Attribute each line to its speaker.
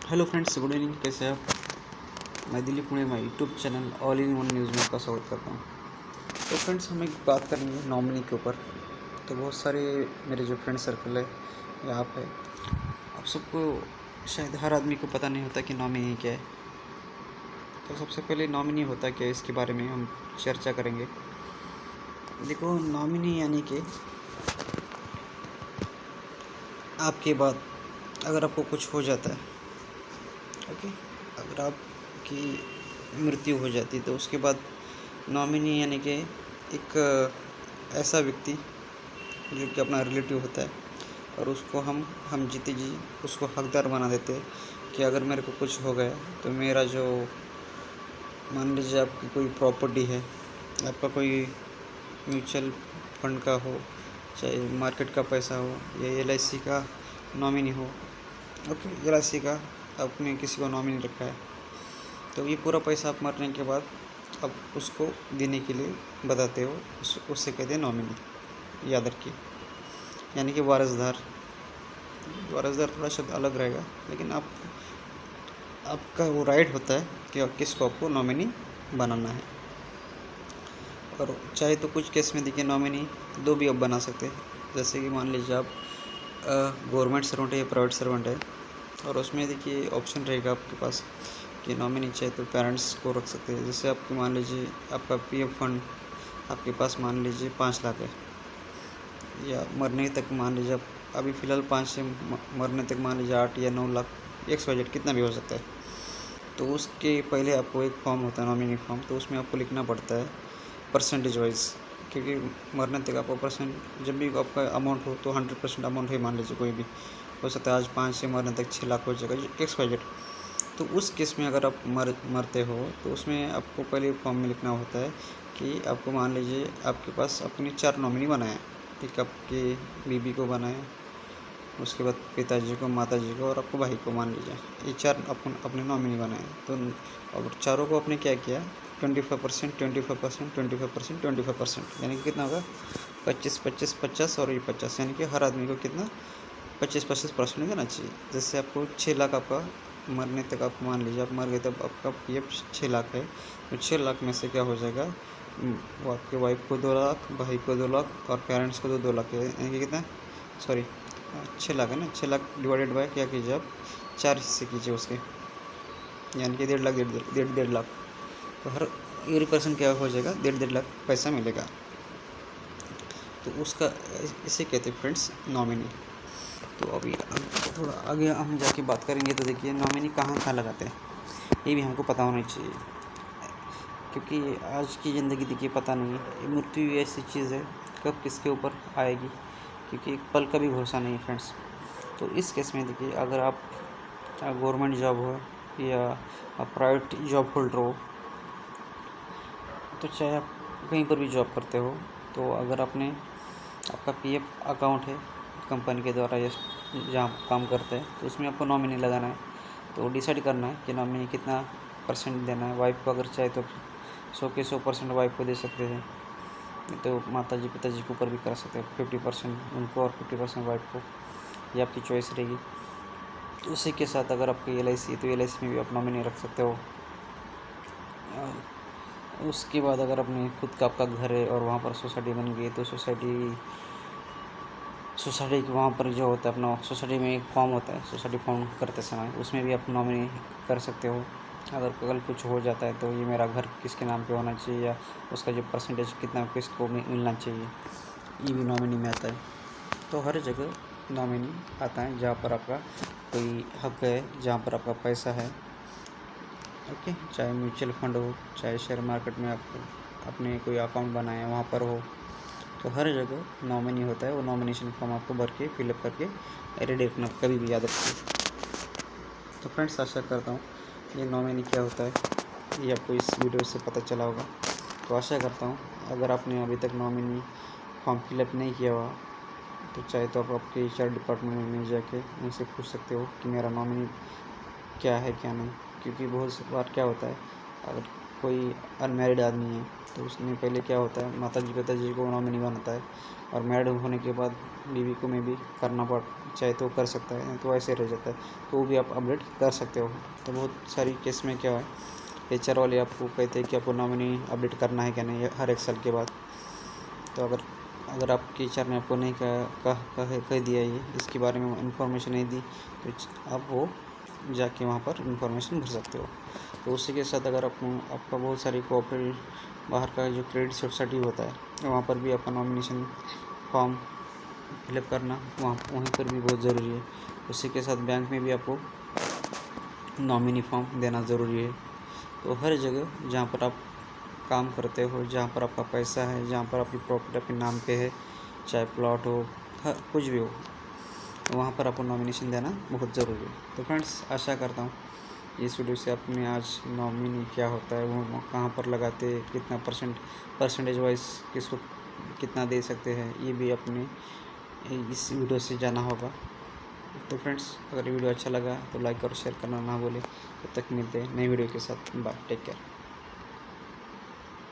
Speaker 1: Hello friends, good evening. कैसे हैं आप? मैं दिलीप पुणे में YouTube channel all in one news में आपका स्वागत करता हूँ। तो फ्रेंड्स, हम एक बात करेंगे नॉमिनी के ऊपर। तो बहुत सारे मेरे जो फ्रेंड सर्कल है या आप है, आप सबको शायद हर आदमी को पता नहीं होता कि नॉमिनी क्या है। तो सबसे पहले नॉमिनी होता क्या है, इसके बारे में हम चर्चा करेंगे। देखो, नॉमिनी यानी कि आपके बाद अगर आपको कुछ हो जाता है, ओके, अगर आपकी मृत्यु हो जाती है तो उसके बाद नॉमिनी यानी कि एक ऐसा व्यक्ति जो कि अपना रिलेटिव होता है, और उसको हम जीते जी उसको हकदार बना देते हैं कि अगर मेरे को कुछ हो गया तो मेरा जो, मान लीजिए आपकी कोई प्रॉपर्टी है, आपका कोई म्यूचुअल फंड का हो, चाहे मार्केट का पैसा हो, या LIC का नॉमिनी हो। ओके, LIC का आपने किसी को नॉमिनी रखा है, तो ये पूरा पैसा आप मरने के बाद अब उसको देने के लिए बताते हो, उससे कहते हैं नॉमिनी। याद रखिए, यानी कि वारसदार। वारसदार थोड़ा शब्द अलग रहेगा, लेकिन आपका वो राइट होता है कि किसको आपको नॉमिनी बनाना है। और चाहे तो कुछ केस में देखिए, नॉमिनी दो भी आप बना सकते हैं। जैसे कि मान लीजिए आप गवर्नमेंट सर्वेंट है या प्राइवेट सर्वेंट है, और उसमें देखिए ऑप्शन रहेगा आपके पास कि नॉमिनी चाहे तो पेरेंट्स को रख सकते हैं। जैसे आपके मान लीजिए आपका PF फंड आपके पास मान लीजिए 5 लाख है, या मरने तक मान लीजिए आप अभी फ़िलहाल 5 से मरने तक मान लीजिए 8 या 9 लाख, XYZ कितना भी हो सकता है। तो उसके पहले आपको एक फॉर्म होता है, नॉमिनी फॉर्म। तो उसमें आपको लिखना पड़ता है परसेंटेज वाइज, क्योंकि मरने तक आपको परसेंट, जब भी आपका अमाउंट हो तो 100% अमाउंट है, मान लीजिए कोई भी हो सकता है। आज 5 से मरने तक 6 लाख हो जाएगा, XYZ। तो उस केस में अगर आप मरते हो तो उसमें आपको पहले फॉर्म में लिखना होता है कि आपको मान लीजिए आपके पास अपने 4 नॉमिनी बनाए। एक आपके बीबी को बनाए, उसके बाद पिताजी को, माताजी को, और आपको भाई को, मान लीजिए ये 4 अपने नॉमिनी बनाए। तो और चारों को आपने क्या किया, 25%, 25%, 25%, 25%, यानी कि कितना होगा 25, 25, 50 और ये 50, यानी कि हर आदमी को कितना 25% देना चाहिए। जैसे आपको 6 लाख आपका मरने तक, आप मान लीजिए आप मर गए तब आपका PF 6 लाख है, तो 6 लाख में से क्या हो जाएगा, वो आपके वाइफ को 2 लाख, भाई को 2 लाख, और पेरेंट्स को तो 2 लाख है, यानी कि कितना, सॉरी 6 लाख है ना। 6 लाख डिवाइडेड बाय क्या कीजिए आप, 4 हिस्से कीजिए उसके, यानी कि 1.5 लाख, 1.5 लाख। तो हर एवरी पर्सन क्या हो जाएगा, 1.5 लाख पैसा मिलेगा। तो उसका इसे कहते हैं फ्रेंड्स नॉमिनी। तो अभी थोड़ा आगे हम जाके बात करेंगे। तो देखिए, नॉमिनी कहाँ कहाँ लगाते हैं ये भी हमको पता होना चाहिए, क्योंकि आज की ज़िंदगी देखिए पता नहीं है, मृत्यु ऐसी चीज़ है कब किसके ऊपर आएगी, क्योंकि एक पल का भी भरोसा नहीं है फ्रेंड्स। तो इस केस में देखिए, अगर आप गवर्नमेंट जॉब हो या आप प्राइवेट जॉब होल्डर हो, तो चाहे आप कहीं पर भी जॉब करते हो, तो अगर आपका PF अकाउंट है कंपनी के द्वारा या जहाँ काम करते हैं, तो उसमें आपको नॉमिनी लगाना है। तो डिसाइड करना है कि नॉमिनी कितना % देना है। वाइफ को अगर चाहे तो 100 के 100% वाइफ को दे सकते हैं, तो माताजी पिताजी के ऊपर भी कर सकते हैं, 50% उनको और 50% वाइफ को, ये आपकी चॉइस रहेगी। तो उसी के साथ अगर आपकी LIC है तो LIC में भी आप नॉमिनी रख सकते हो। उसके बाद अगर अपने खुद का आपका घर है और वहाँ पर सोसाइटी बन गई, तो सोसाइटी के वहाँ पर जो होता है अपना, सोसाइटी में एक फॉर्म होता है, सोसाइटी फॉर्म करते समय उसमें भी आप नॉमिनी कर सकते हो। अगर कल कुछ हो जाता है तो ये मेरा घर किसके नाम पे होना चाहिए, या उसका जो परसेंटेज कितना किसको मिलना चाहिए, ये भी नॉमिनी में आता है। तो हर जगह नॉमिनी आता है जहाँ पर आपका कोई हक है, जहाँ पर आपका पैसा है। ओके, चाहे म्यूचुअल फंड हो, चाहे शेयर मार्केट में आप अपने कोई अकाउंट बनाए वहाँ पर हो, तो हर जगह नॉमिनी होता है। वो नॉमिनेशन फॉर्म आपको भर के फिलअप करके रेडी रखना, कभी भी याद रखिए। तो फ्रेंड्स, आशा करता हूँ ये नॉमिनी क्या होता है ये आपको इस वीडियो से पता चला होगा। तो आशा करता हूँ अगर आपने अभी तक नॉमिनी फॉर्म फिलअप नहीं किया हुआ, तो चाहे तो आप आपके HR डिपार्टमेंट में जाके उनसे पूछ सकते हो कि मेरा नॉमिनी क्या है क्या नहीं। क्योंकि बहुत बार क्या होता है, अगर कोई अनमैरिड आदमी है तो उसने पहले क्या होता है, माताजी पिताजी को नॉमिनी बनाता है, और मैरिड होने के बाद बीवी को में भी करना चाहे तो कर सकता है, तो ऐसे रह जाता है, तो वो भी आप अपडेट कर सकते हो। तो बहुत सारी केस में क्या है, HR वाले आपको कहते हैं कि आपको नॉमिनी अपडेट करना है क्या नहीं हर 1 साल के बाद। तो अगर आपके HR ने आपको नहीं कह दिया ये इसके बारे में इन्फॉर्मेशन नहीं दी, तो आप वो जाके वहाँ पर इन्फॉर्मेशन भर सकते हो। तो उसी के साथ अगर आपका बहुत सारी कोऑपरेटिव बाहर का जो क्रेडिट सोसाइटी होता है वहाँ पर भी आपका नॉमिनेशन फॉर्म फिलअप करना वहीं पर भी बहुत ज़रूरी है। उसी के साथ बैंक में भी आपको नॉमिनी फॉर्म देना ज़रूरी है। तो हर जगह जहाँ पर आप काम करते हो, जहाँ पर आपका पैसा है, जहाँ पर आपकी प्रॉपर्टी आपके नाम पे है, चाहे प्लॉट हो, कुछ भी हो, तो वहाँ पर आपको नॉमिनेशन देना बहुत ज़रूरी है। तो फ्रेंड्स, आशा करता हूँ इस वीडियो से आपने आज नॉमिनी क्या होता है, वो कहाँ पर लगाते हैं, कितना परसेंटेज वाइज किसको कितना दे सकते हैं, ये भी आपने इस वीडियो से जाना होगा। तो फ्रेंड्स, अगर वीडियो अच्छा लगा तो लाइक और शेयर करना ना भूलें। तब तक मिलते हैं नई वीडियो के साथ। Bye, take care.